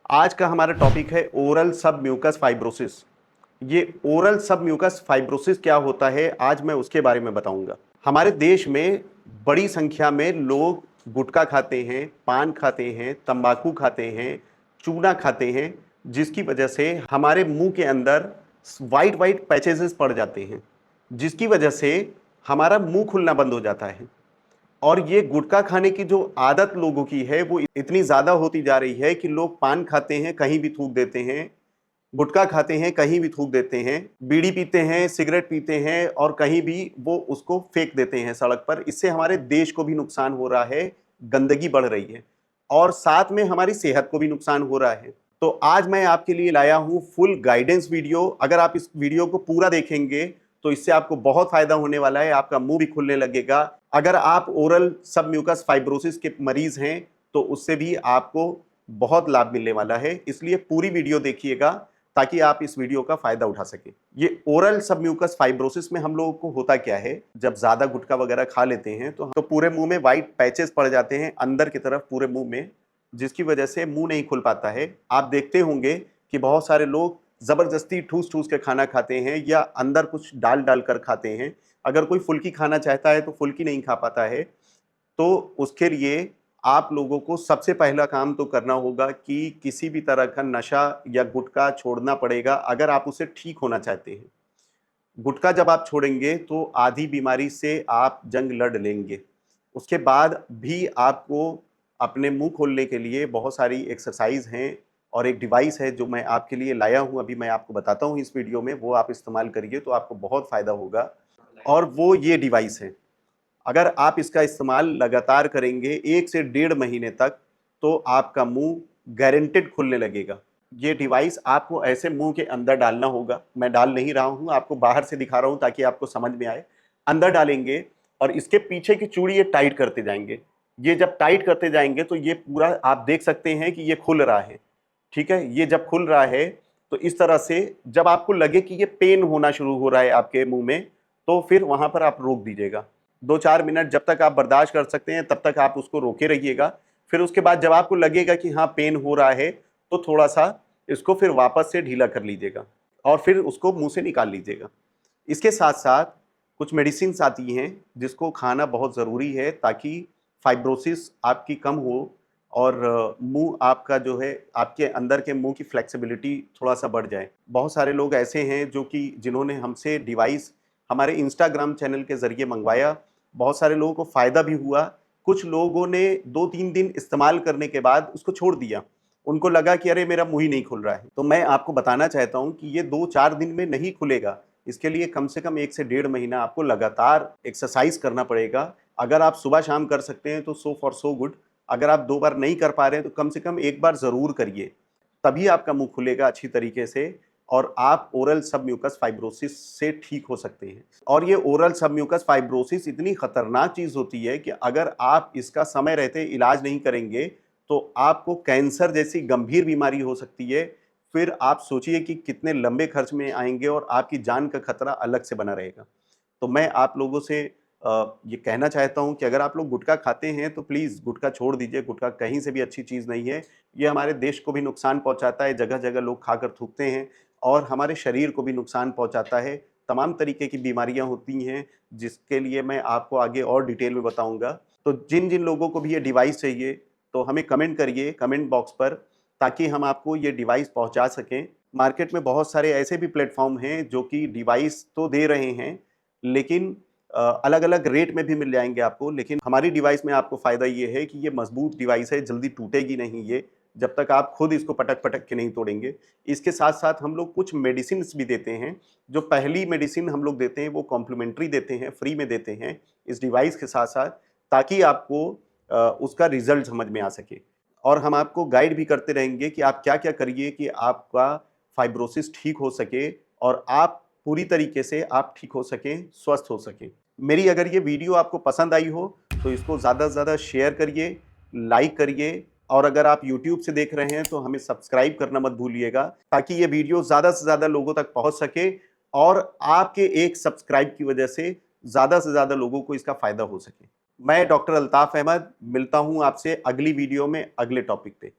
आज का हमारा टॉपिक है ओरल सब म्यूकस फाइब्रोसिस। ये ओरल सब म्यूकस फाइब्रोसिस क्या होता है, आज मैं उसके बारे में बताऊंगा। हमारे देश में बड़ी संख्या में लोग गुटखा खाते हैं, पान खाते हैं, तंबाकू खाते हैं, चूना खाते हैं, जिसकी वजह से हमारे मुंह के अंदर वाइट वाइट पैचेस पड़ जाते हैं, जिसकी वजह से हमारा मुंह खुलना बंद हो जाता है। और ये गुटखा खाने की जो आदत लोगों की है वो इतनी ज्यादा होती जा रही है कि लोग पान खाते हैं कहीं भी थूक देते हैं, गुटखा खाते हैं कहीं भी थूक देते हैं, बीड़ी पीते हैं, सिगरेट पीते हैं और कहीं भी वो उसको फेंक देते हैं सड़क पर। इससे हमारे देश को भी नुकसान हो रहा है, गंदगी बढ़ रही है और साथ में हमारी सेहत को भी नुकसान हो रहा है। तो आज मैं आपके लिए लाया हूं फुल गाइडेंस वीडियो। अगर आप इस वीडियो को पूरा देखेंगे तो इससे आपको बहुत फायदा होने वाला है, आपका मुंह भी खुलने लगेगा। अगर आप ओरल सब म्यूकस फाइब्रोसिस के मरीज हैं तो उससे भी आपको बहुत लाभ मिलने वाला है, इसलिए पूरी वीडियो देखिएगा ताकि आप इस वीडियो का फायदा उठा सकें। ये ओरल सब म्यूकस फाइब्रोसिस में हम लोगों को होता क्या है, जब ज्यादा गुटखा वगैरह खा लेते हैं तो पूरे मुंह में व्हाइट पैचेस पड़ जाते हैं अंदर की तरफ पूरे मुंह में, जिसकी वजह से मुंह नहीं खुल पाता है। आप देखते होंगे कि बहुत सारे लोग जबरदस्ती ठूस ठूस के खाना खाते हैं या अंदर कुछ डाल डाल कर खाते हैं। अगर कोई फुल्की खाना चाहता है तो फुल्की नहीं खा पाता है। तो उसके लिए आप लोगों को सबसे पहला काम तो करना होगा कि किसी भी तरह का नशा या गुटखा छोड़ना पड़ेगा अगर आप उसे ठीक होना चाहते हैं। गुटखा जब आप छोड़ेंगे तो आधी बीमारी से आप जंग लड़ लेंगे। उसके बाद भी आपको अपने मुंह खोलने के लिए बहुत सारी एक्सरसाइज हैं और एक डिवाइस है जो मैं आपके लिए लाया हूं, अभी मैं आपको बताता हूं इस वीडियो में, वो आप इस्तेमाल करिए तो आपको बहुत फायदा होगा। और वो ये डिवाइस है, अगर आप इसका इस्तेमाल लगातार करेंगे 1 से 1.5 महीने तक तो आपका मुंह गारंटेड खुलने लगेगा। ये डिवाइस आपको ऐसे मुंह के अंदर डालना होगा, मैं डाल नहीं रहा हूं, आपको बाहर से दिखा रहा हूं ताकि आपको समझ में आए। अंदर डालेंगे और इसके पीछे की चूड़ी ये टाइट करते जाएंगे। ये जब टाइट करते जाएंगे तो ये पूरा आप देख सकते हैं कि ये खुल रहा है। ठीक है, ये जब खुल रहा है तो इस तरह से जब आपको लगे कि ये पेन होना शुरू हो रहा है आपके मुंह में, तो फिर वहां पर आप रोक दीजिएगा। 2-4 मिनट जब तक आप बर्दाश्त कर सकते हैं तब तक आप उसको रोके रहिएगा। फिर उसके बाद जब आपको लगेगा कि हाँ पेन हो रहा है तो थोड़ा सा इसको फिर वापस से ढीला कर लीजिएगा और फिर उसको मुंह से निकाल लीजिएगा। इसके साथ साथ कुछ मेडिसिन आती हैं जिसको खाना बहुत ज़रूरी है ताकि फाइब्रोसिस आपकी कम हो और मुंह आपका जो है, आपके अंदर के मुंह की फ्लेक्सिबिलिटी थोड़ा सा बढ़ जाए। बहुत सारे लोग ऐसे हैं जो कि जिन्होंने हमसे डिवाइस हमारे इंस्टाग्राम चैनल के ज़रिए मंगवाया, बहुत सारे लोगों को फ़ायदा भी हुआ। कुछ लोगों ने 2-3 दिन इस्तेमाल करने के बाद उसको छोड़ दिया, उनको लगा कि अरे मेरा मुंह ही नहीं खुल रहा है। तो मैं आपको बताना चाहता हूं कि ये 2-4 दिन में नहीं खुलेगा, इसके लिए कम से कम 1 से 1.5 महीना आपको लगातार एक्सरसाइज करना पड़ेगा। अगर आप सुबह शाम कर सकते हैं तो सो फॉर सो गुड, अगर आप 2 बार नहीं कर पा रहे हैं तो कम से कम 1 बार ज़रूर करिए, तभी आपका मुंह खुलेगा अच्छी तरीके से और आप ओरल सब म्यूकस फाइब्रोसिस से ठीक हो सकते हैं। और ये ओरल सब म्यूकस फाइब्रोसिस इतनी खतरनाक चीज़ होती है कि अगर आप इसका समय रहते इलाज नहीं करेंगे तो आपको कैंसर जैसी गंभीर बीमारी हो सकती है। फिर आप सोचिए कि कितने लंबे खर्च में आएंगे और आपकी जान का खतरा अलग से बना रहेगा। तो मैं आप लोगों से ये कहना चाहता हूं कि अगर आप लोग गुटखा खाते हैं तो प्लीज़ गुटखा छोड़ दीजिए। गुटखा कहीं से भी अच्छी चीज़ नहीं है, ये हमारे देश को भी नुकसान पहुंचाता है, जगह जगह लोग खाकर थूकते हैं और हमारे शरीर को भी नुकसान पहुंचाता है। तमाम तरीके की बीमारियां होती हैं जिसके लिए मैं आपको आगे और डिटेल में बताऊंगा। तो जिन जिन लोगों को भी ये डिवाइस चाहिए तो हमें कमेंट करिए कमेंट बॉक्स पर, ताकि हम आपको ये डिवाइस पहुंचा सकें। मार्केट में बहुत सारे ऐसे भी प्लेटफॉर्म हैं जो कि डिवाइस तो दे रहे हैं, लेकिन अलग अलग रेट में भी मिल जाएंगे आपको। लेकिन हमारी डिवाइस में आपको फ़ायदा ये है कि ये मजबूत डिवाइस है, जल्दी टूटेगी नहीं ये, जब तक आप खुद इसको पटक पटक के नहीं तोड़ेंगे। इसके साथ साथ हम लोग कुछ मेडिसिन भी देते हैं। जो पहली मेडिसिन हम लोग देते हैं वो कॉम्प्लीमेंट्री देते हैं, फ्री में देते हैं इस डिवाइस के साथ साथ, ताकि आपको उसका रिजल्ट समझ में आ सके। और हम आपको गाइड भी करते रहेंगे कि आप क्या क्या करिए कि आपका फाइब्रोसिस ठीक हो सके और आप पूरी तरीके से आप ठीक हो सकें, स्वस्थ हो सकें। मेरी अगर ये वीडियो आपको पसंद आई हो तो इसको ज़्यादा से ज़्यादा शेयर करिए, लाइक करिए और अगर आप YouTube से देख रहे हैं तो हमें सब्सक्राइब करना मत भूलिएगा, ताकि ये वीडियो ज़्यादा से ज़्यादा लोगों तक पहुंच सके और आपके एक सब्सक्राइब की वजह से ज़्यादा लोगों को इसका फ़ायदा हो सके। मैं डॉक्टर अल्ताफ अहमद मिलता हूं आपसे अगली वीडियो में अगले टॉपिक पे।